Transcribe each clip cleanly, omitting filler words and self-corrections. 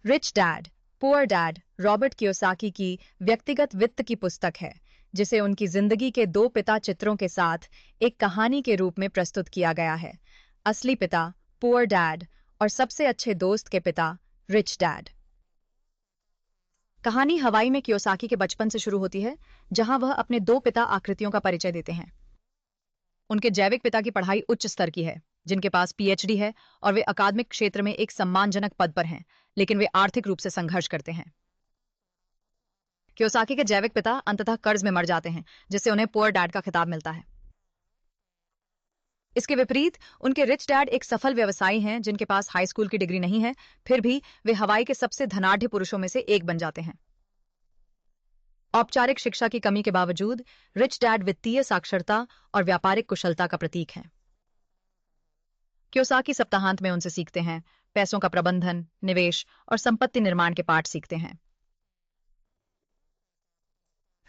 Rich dad poor dad Robert Kiyosaki की व्यक्तिगत वित्त की पुस्तक है, जिसे उनकी जिंदगी के दो पिता चित्रों के साथ एक कहानी के रूप में प्रस्तुत किया गया है। असली पिता पुअर डैड और सबसे अच्छे दोस्त के पिता रिच डैड। कहानी हवाई में कियोसाकी के बचपन से शुरू होती है, जहां वह अपने दो पिता आकृतियों का परिचय देते हैं। उनके जैविक पिता की पढ़ाई उच्च स्तर की है, जिनके पास पीएचडी है, और वे अकादमिक क्षेत्र में एक सम्मानजनक पद पर हैं, लेकिन वे आर्थिक रूप से संघर्ष करते हैं। कियोसाकी के जैविक पिता अंततः कर्ज में मर जाते हैं, जिससे उन्हें पुअर डैड का खिताब मिलता है। इसके विपरीत उनके रिच डैड एक सफल व्यवसायी हैं, जिनके पास हाई स्कूल की डिग्री नहीं है, फिर भी वे हवाई के सबसे धनाढ्य पुरुषों में से एक बन जाते हैं। औपचारिक शिक्षा की कमी के बावजूद रिच डैड वित्तीय साक्षरता और व्यापारिक कुशलता का प्रतीक हैं। कियोसाकी सप्ताहांत में उनसे सीखते हैं, पैसों का प्रबंधन, निवेश और संपत्ति निर्माण के पाठ सीखते हैं।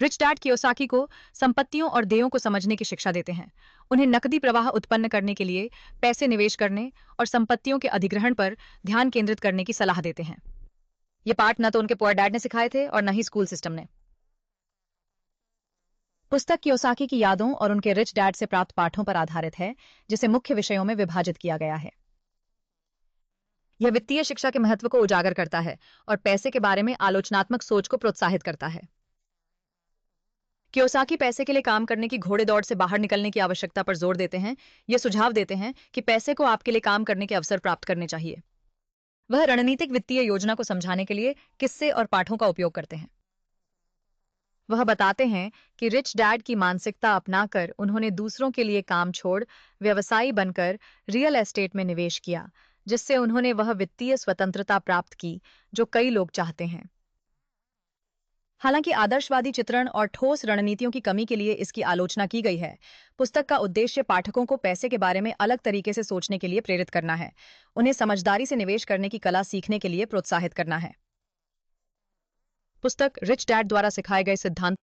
रिच डैड कियोसाकी को संपत्तियों और देयों को समझने की शिक्षा देते हैं। उन्हें नकदी प्रवाह उत्पन्न करने के लिए पैसे निवेश करने और संपत्तियों के अधिग्रहण पर ध्यान केंद्रित करने की सलाह देते हैं। ये पाठ न तो उनके पुअर डैड ने सिखाए थे और न ही स्कूल सिस्टम ने। पुस्तक कियोसाकी की यादों और उनके रिच डैड से प्राप्त पाठों पर आधारित है, जिसे मुख्य विषयों में विभाजित किया गया है। यह वित्तीय शिक्षा के महत्व को उजागर करता है और पैसे के बारे में आलोचनात्मक सोच को प्रोत्साहित करता है। कियोसाकी पैसे के लिए काम करने की घोड़े दौड़ से बाहर निकलने की आवश्यकता पर जोर देते हैं। ये सुझाव देते हैं कि पैसे को आपके लिए काम करने के अवसर प्राप्त करने चाहिए। वह रणनीतिक वित्तीय योजना को समझाने के लिए किस्से और पाठों का उपयोग करते हैं। वह बताते हैं कि रिच डैड की मानसिकता अपनाकर उन्होंने दूसरों के लिए काम छोड़ व्यवसायी बनकर रियल एस्टेट में निवेश किया, जिससे उन्होंने वह वित्तीय स्वतंत्रता प्राप्त की जो कई लोग चाहते हैं। हालांकि आदर्शवादी चित्रण और ठोस रणनीतियों की कमी के लिए इसकी आलोचना की गई है, पुस्तक का उद्देश्य पाठकों को पैसे के बारे में अलग तरीके से सोचने के लिए प्रेरित करना है, उन्हें समझदारी से निवेश करने की कला सीखने के लिए प्रोत्साहित करना है। पुस्तक रिच डैड द्वारा सिखाए गए सिद्धांत